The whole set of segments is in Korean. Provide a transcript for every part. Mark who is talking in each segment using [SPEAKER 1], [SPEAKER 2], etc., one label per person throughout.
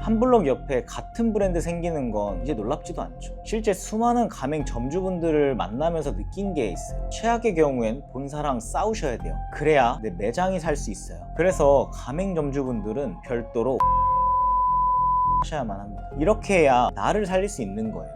[SPEAKER 1] 한 블록 옆에 같은 브랜드 생기는 건 이제 놀랍지도 않죠. 실제 수많은 가맹점주분들을 만나면서 느낀 게 있어요. 최악의 경우엔 본사랑 싸우셔야 돼요. 그래야 내 매장이 살 수 있어요. 그래서 가맹점주분들은 별도로 하셔야만 합니다. 이렇게 해야 나를 살릴 수 있는 거예요.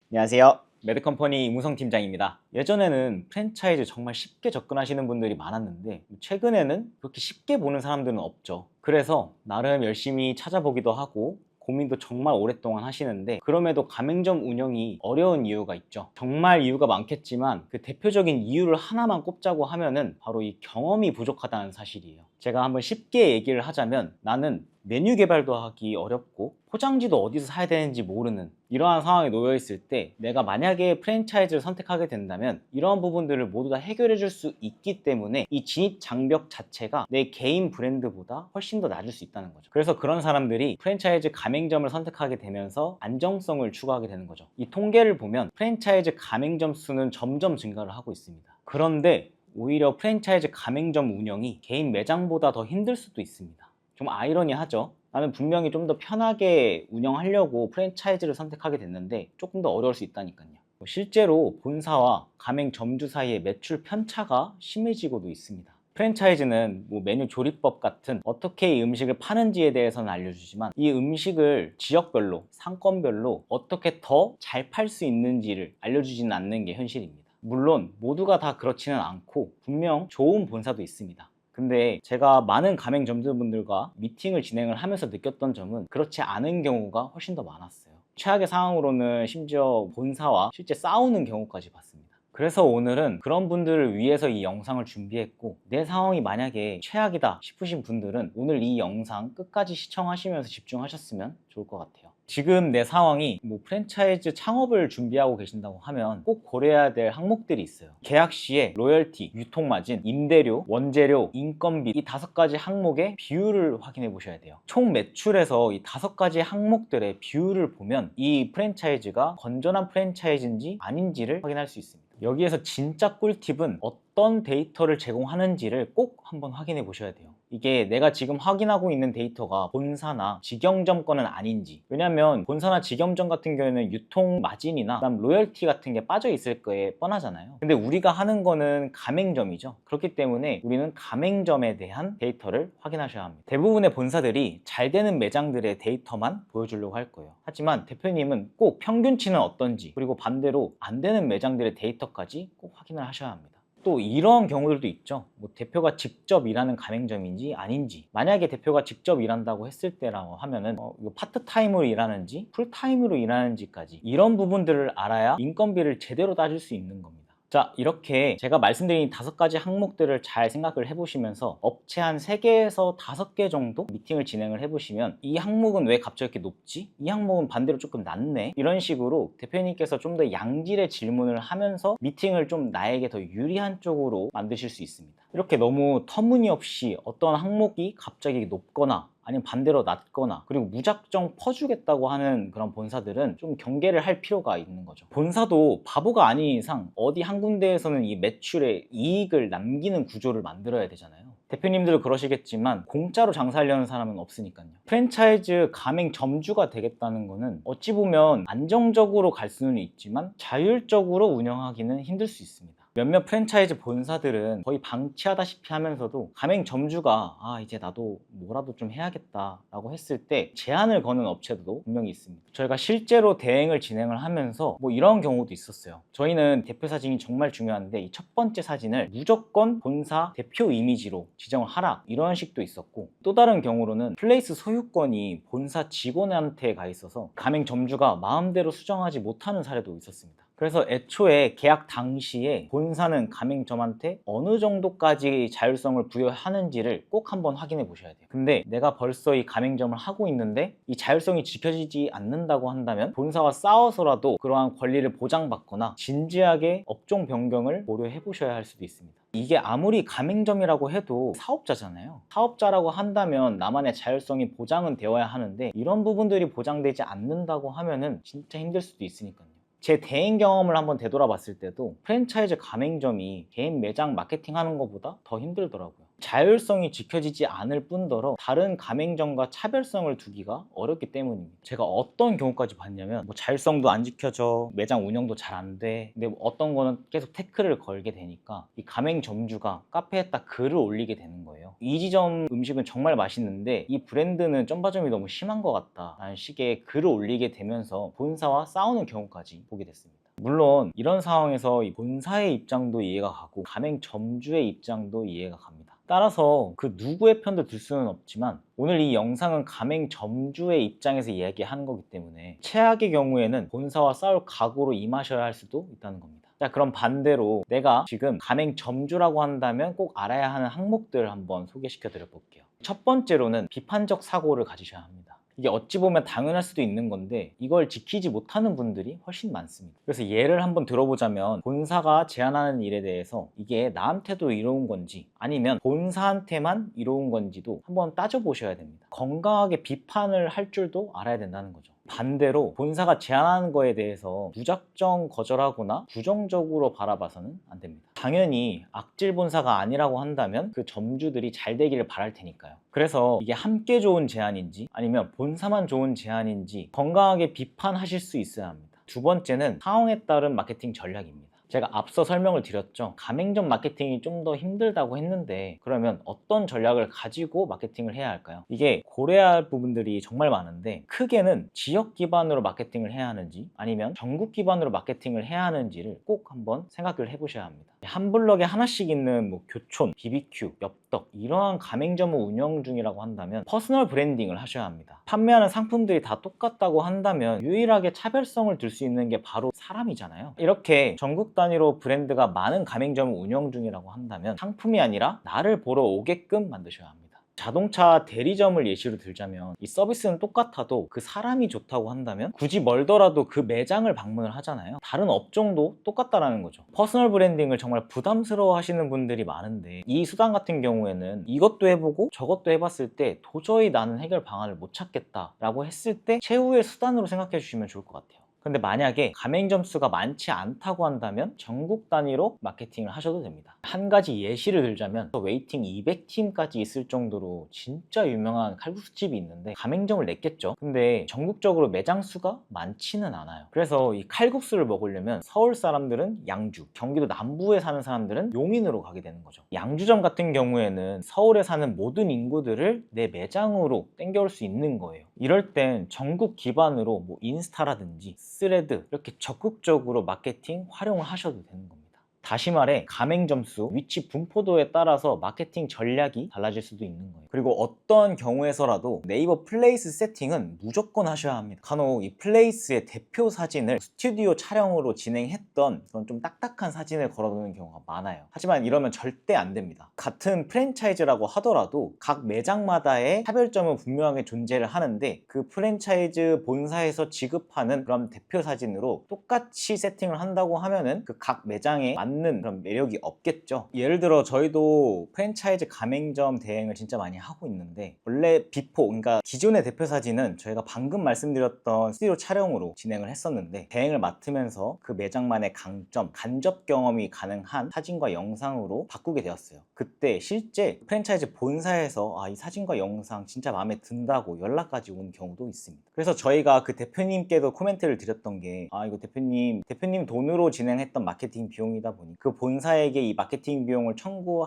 [SPEAKER 1] 안녕하세요, 매드컴퍼니 이무성 팀장입니다. 예전에는 프랜차이즈 정말 쉽게 접근하시는 분들이 많았는데 최근에는 그렇게 쉽게 보는 사람들은 없죠. 그래서 나름 열심히 찾아보기도 하고 고민도 정말 오랫동안 하시는데, 그럼에도 가맹점 운영이 어려운 이유가 있죠. 정말 이유가 많겠지만 그 대표적인 이유를 하나만 꼽자고 하면은 바로 이 경험이 부족하다는 사실이에요. 제가 한번 쉽게 얘기를 하자면, 나는 메뉴 개발도 하기 어렵고 포장지도 어디서 사야 되는지 모르는 이러한 상황에 놓여 있을 때, 내가 만약에 프랜차이즈를 선택하게 된다면 이러한 부분들을 모두 다 해결해 줄 수 있기 때문에 이 진입 장벽 자체가 내 개인 브랜드보다 훨씬 더 낮을 수 있다는 거죠. 그래서 그런 사람들이 프랜차이즈 가맹점을 선택하게 되면서 안정성을 추구하게 되는 거죠. 이 통계를 보면 프랜차이즈 가맹점 수는 점점 증가를 하고 있습니다. 그런데 오히려 프랜차이즈 가맹점 운영이 개인 매장보다 더 힘들 수도 있습니다. 좀 아이러니하죠. 나는 분명히 좀 더 편하게 운영하려고 프랜차이즈를 선택하게 됐는데 조금 더 어려울 수 있다니까요. 실제로 본사와 가맹점주 사이의 매출 편차가 심해지고도 있습니다. 프랜차이즈는 메뉴 조리법 같은 어떻게 이 음식을 파는지에 대해서는 알려주지만, 이 음식을 지역별로, 상권별로 어떻게 더 잘 팔 수 있는지를 알려주지는 않는 게 현실입니다. 물론 모두가 다 그렇지는 않고 분명 좋은 본사도 있습니다. 근데 제가 많은 가맹점주분들과 미팅을 진행을 하면서 느꼈던 점은 그렇지 않은 경우가 훨씬 더 많았어요. 최악의 상황으로는 심지어 본사와 실제 싸우는 경우까지 봤습니다. 그래서 오늘은 그런 분들을 위해서 이 영상을 준비했고, 내 상황이 만약에 최악이다 싶으신 분들은 오늘 이 영상 끝까지 시청하시면서 집중하셨으면 좋을 것 같아요. 지금 내 상황이 프랜차이즈 창업을 준비하고 계신다고 하면 꼭 고려해야 될 항목들이 있어요. 계약 시에 로열티, 유통마진, 임대료, 원재료, 인건비, 이 5가지 항목의 비율을 확인해 보셔야 돼요. 총 매출에서 이 5가지 항목들의 비율을 보면 이 프랜차이즈가 건전한 프랜차이즈인지 아닌지를 확인할 수 있습니다. 여기에서 진짜 꿀팁은 어떤 데이터를 제공하는지를 꼭 한번 확인해 보셔야 돼요. 이게 내가 지금 확인하고 있는 데이터가 본사나 직영점 거는 아닌지. 왜냐면 본사나 직영점 같은 경우에는 유통 마진이나 그다음 로열티 같은 게 빠져 있을 거에 뻔하잖아요. 근데 우리가 하는 거는 가맹점이죠. 그렇기 때문에 우리는 가맹점에 대한 데이터를 확인하셔야 합니다. 대부분의 본사들이 잘 되는 매장들의 데이터만 보여주려고 할 거예요. 하지만 대표님은 꼭 평균치는 어떤지, 그리고 반대로 안 되는 매장들의 데이터까지 꼭 확인을 하셔야 합니다. 또 이런 경우들도 있죠. 대표가 직접 일하는 가맹점인지 아닌지. 만약에 대표가 직접 일한다고 했을 때라고 하면은 이거 파트타임으로 일하는지 풀타임으로 일하는지까지, 이런 부분들을 알아야 인건비를 제대로 따질 수 있는 겁니다. 자, 이렇게 제가 말씀드린 5가지 항목들을 잘 생각을 해보시면서 업체 한 3개에서 5개 정도 미팅을 진행을 해보시면, 이 항목은 왜 갑자기 이렇게 높지? 이 항목은 반대로 조금 낮네? 이런 식으로 대표님께서 좀 더 양질의 질문을 하면서 미팅을 좀 나에게 더 유리한 쪽으로 만드실 수 있습니다. 이렇게 너무 터무니없이 어떤 항목이 갑자기 높거나 아니면 반대로 낮거나, 그리고 무작정 퍼주겠다고 하는 그런 본사들은 좀 경계를 할 필요가 있는 거죠. 본사도 바보가 아닌 이상 어디 한 군데에서는 이 매출에 이익을 남기는 구조를 만들어야 되잖아요. 대표님들 그러시겠지만 공짜로 장사하려는 사람은 없으니까요. 프랜차이즈 가맹점주가 되겠다는 거는 어찌 보면 안정적으로 갈 수는 있지만 자율적으로 운영하기는 힘들 수 있습니다. 몇몇 프랜차이즈 본사들은 거의 방치하다시피 하면서도 가맹점주가 이제 나도 뭐라도 좀 해야겠다 라고 했을 때 제한을 거는 업체도 분명히 있습니다. 저희가 실제로 대행을 진행을 하면서 이런 경우도 있었어요. 저희는 대표 사진이 정말 중요한데 이 첫 번째 사진을 무조건 본사 대표 이미지로 지정을 하라, 이런 식도 있었고, 또 다른 경우로는 플레이스 소유권이 본사 직원한테 가 있어서 가맹점주가 마음대로 수정하지 못하는 사례도 있었습니다. 그래서 애초에 계약 당시에 본사는 가맹점한테 어느 정도까지 자율성을 부여하는지를 꼭 한번 확인해 보셔야 돼요. 근데 내가 벌써 이 가맹점을 하고 있는데 이 자율성이 지켜지지 않는다고 한다면 본사와 싸워서라도 그러한 권리를 보장받거나 진지하게 업종 변경을 고려해 보셔야 할 수도 있습니다. 이게 아무리 가맹점이라고 해도 사업자잖아요. 사업자라고 한다면 나만의 자율성이 보장은 되어야 하는데, 이런 부분들이 보장되지 않는다고 하면은 진짜 힘들 수도 있으니까요. 제 대행 경험을 한번 되돌아봤을 때도 프랜차이즈 가맹점이 개인 매장 마케팅하는 것보다 더 힘들더라고요. 자율성이 지켜지지 않을 뿐더러 다른 가맹점과 차별성을 두기가 어렵기 때문입니다. 제가 어떤 경우까지 봤냐면 뭐 자율성도 안 지켜져, 매장 운영도 잘 안 돼. 근데 뭐 어떤 거는 계속 태클을 걸게 되니까 이 가맹점주가 카페에다 글을 올리게 되는 거예요. 이 지점 음식은 정말 맛있는데 이 브랜드는 점바점이 너무 심한 것 같다 라는 식의 글을 올리게 되면서 본사와 싸우는 경우까지 보게 됐습니다. 물론 이런 상황에서 이 본사의 입장도 이해가 가고 가맹점주의 입장도 이해가 갑니다. 따라서 그 누구의 편도 들 수는 없지만 오늘 이 영상은 가맹점주의 입장에서 이야기하는 거기 때문에 최악의 경우에는 본사와 싸울 각오로 임하셔야 할 수도 있다는 겁니다. 자, 그럼 반대로 내가 지금 가맹점주라고 한다면 꼭 알아야 하는 항목들을 한번 소개시켜 드려 볼게요. 첫 번째로는 비판적 사고를 가지셔야 합니다. 이게 어찌 보면 당연할 수도 있는 건데 이걸 지키지 못하는 분들이 훨씬 많습니다. 그래서 예를 한번 들어보자면 본사가 제안하는 일에 대해서 이게 나한테도 이로운 건지 아니면 본사한테만 이로운 건지도 한번 따져보셔야 됩니다. 건강하게 비판을 할 줄도 알아야 된다는 거죠. 반대로 본사가 제안하는 거에 대해서 무작정 거절하거나 부정적으로 바라봐서는 안 됩니다. 당연히 악질 본사가 아니라고 한다면 그 점주들이 잘 되기를 바랄 테니까요. 그래서 이게 함께 좋은 제안인지 아니면 본사만 좋은 제안인지 건강하게 비판하실 수 있어야 합니다. 두 번째는 상황에 따른 마케팅 전략입니다. 제가 앞서 설명을 드렸죠. 가맹점 마케팅이 좀 더 힘들다고 했는데 그러면 어떤 전략을 가지고 마케팅을 해야 할까요? 이게 고려해야 할 부분들이 정말 많은데 크게는 지역 기반으로 마케팅을 해야 하는지 아니면 전국 기반으로 마케팅을 해야 하는지를 꼭 한번 생각을 해보셔야 합니다. 한 블럭에 하나씩 있는 뭐 교촌, BBQ, 엽떡 이러한 가맹점을 운영 중이라고 한다면 퍼스널 브랜딩을 하셔야 합니다. 판매하는 상품들이 다 똑같다고 한다면 유일하게 차별성을 둘 수 있는 게 바로 사람이잖아요. 이렇게 전국 단위로 브랜드가 많은 가맹점을 운영 중이라고 한다면 상품이 아니라 나를 보러 오게끔 만드셔야 합니다. 자동차 대리점을 예시로 들자면 이 서비스는 똑같아도 그 사람이 좋다고 한다면 굳이 멀더라도 그 매장을 방문을 하잖아요. 다른 업종도 똑같다라는 거죠. 퍼스널 브랜딩을 정말 부담스러워 하시는 분들이 많은데 이 수단 같은 경우에는 이것도 해보고 저것도 해봤을 때 도저히 나는 해결 방안을 못 찾겠다 라고 했을 때 최후의 수단으로 생각해 주시면 좋을 것 같아요. 근데 만약에 가맹점 수가 많지 않다고 한다면 전국 단위로 마케팅을 하셔도 됩니다. 한 가지 예시를 들자면 웨이팅 200팀까지 있을 정도로 진짜 유명한 칼국수집이 있는데 가맹점을 냈겠죠. 근데 전국적으로 매장 수가 많지는 않아요. 그래서 이 칼국수를 먹으려면 서울 사람들은 양주, 경기도 남부에 사는 사람들은 용인으로 가게 되는 거죠. 양주점 같은 경우에는 서울에 사는 모든 인구들을 내 매장으로 땡겨올 수 있는 거예요. 이럴 땐 전국 기반으로 뭐 인스타라든지 스레드 이렇게 적극적으로 마케팅 활용을 하셔도 되는 겁니다. 다시 말해 가맹점 수, 위치 분포도에 따라서 마케팅 전략이 달라질 수도 있는 거예요. 그리고 어떤 경우에서라도 네이버 플레이스 세팅은 무조건 하셔야 합니다. 간혹 이 플레이스의 대표 사진을 스튜디오 촬영으로 진행했던 그런 좀 딱딱한 사진을 걸어두는 경우가 많아요. 하지만 이러면 절대 안 됩니다. 같은 프랜차이즈라고 하더라도 각 매장마다의 차별점은 분명하게 존재를 하는데 그 프랜차이즈 본사에서 지급하는 그런 대표 사진으로 똑같이 세팅을 한다고 하면은 그 각 매장에 맞는 그런 매력이 없겠죠. 예를 들어 저희도 프랜차이즈 가맹점 대행을 진짜 많이 하고 있는데 원래 비포, 그러니까 기존의 대표 사진은 저희가 방금 말씀드렸던 스튜디오 촬영으로 진행을 했었는데 대행을 맡으면서 그 매장만의 강점, 간접 경험이 가능한 사진과 영상으로 바꾸게 되었어요. 그때 실제 프랜차이즈 본사에서 이 사진과 영상 진짜 마음에 든다고 연락까지 온 경우도 있습니다. 그래서 저희가 그 대표님께도 코멘트를 드렸던 게 이거 대표님 돈으로 진행했던 마케팅 비용이다 보니 그 본사에게 이 마케팅 비용을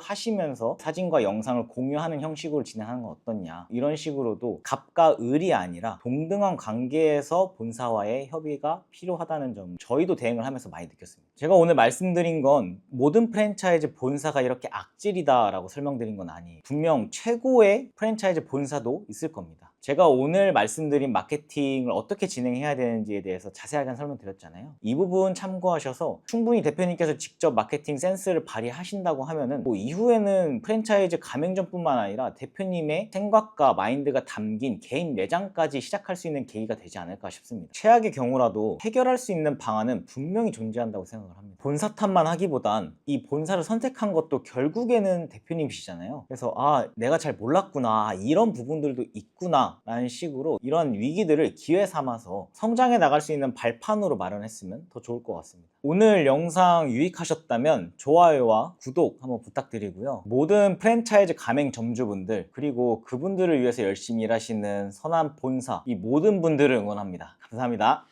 [SPEAKER 1] 청구하시면서 사진과 영상을 공유하는 형식으로 진행하는 건 어떻냐, 이런 식으로도 갑과 을이 아니라 동등한 관계에서 본사와의 협의가 필요하다는 점 저희도 대행을 하면서 많이 느꼈습니다. 제가 오늘 말씀드린 건 모든 프랜차이즈 본사가 이렇게 악질이다 라고 설명드린 건 아니에요. 분명 최고의 프랜차이즈 본사도 있을 겁니다. 제가 오늘 말씀드린 마케팅을 어떻게 진행해야 되는지에 대해서 자세하게 설명드렸잖아요. 이 부분 참고하셔서 충분히 대표님께서 직접 마케팅 센스를 발휘하신다고 하면은 이후에는 프랜차이즈 가맹점뿐만 아니라 대표님의 생각과 마인드가 담긴 개인 매장까지 시작할 수 있는 계기가 되지 않을까 싶습니다. 최악의 경우라도 해결할 수 있는 방안은 분명히 존재한다고 생각을 합니다. 본사 탓만 하기보단 이 본사를 선택한 것도 결국에는 대표님이시잖아요. 그래서 내가 잘 몰랐구나, 이런 부분들도 있구나 라는 식으로 이런 위기들을 기회 삼아서 성장해 나갈 수 있는 발판으로 마련했으면 더 좋을 것 같습니다. 오늘 영상 유익하셨나요? 만족하셨다면 좋아요와 구독 한번 부탁드리고요. 모든 프랜차이즈 가맹점주분들 그리고 그분들을 위해서 열심히 일하시는 선한 본사 이 모든 분들을 응원합니다. 감사합니다.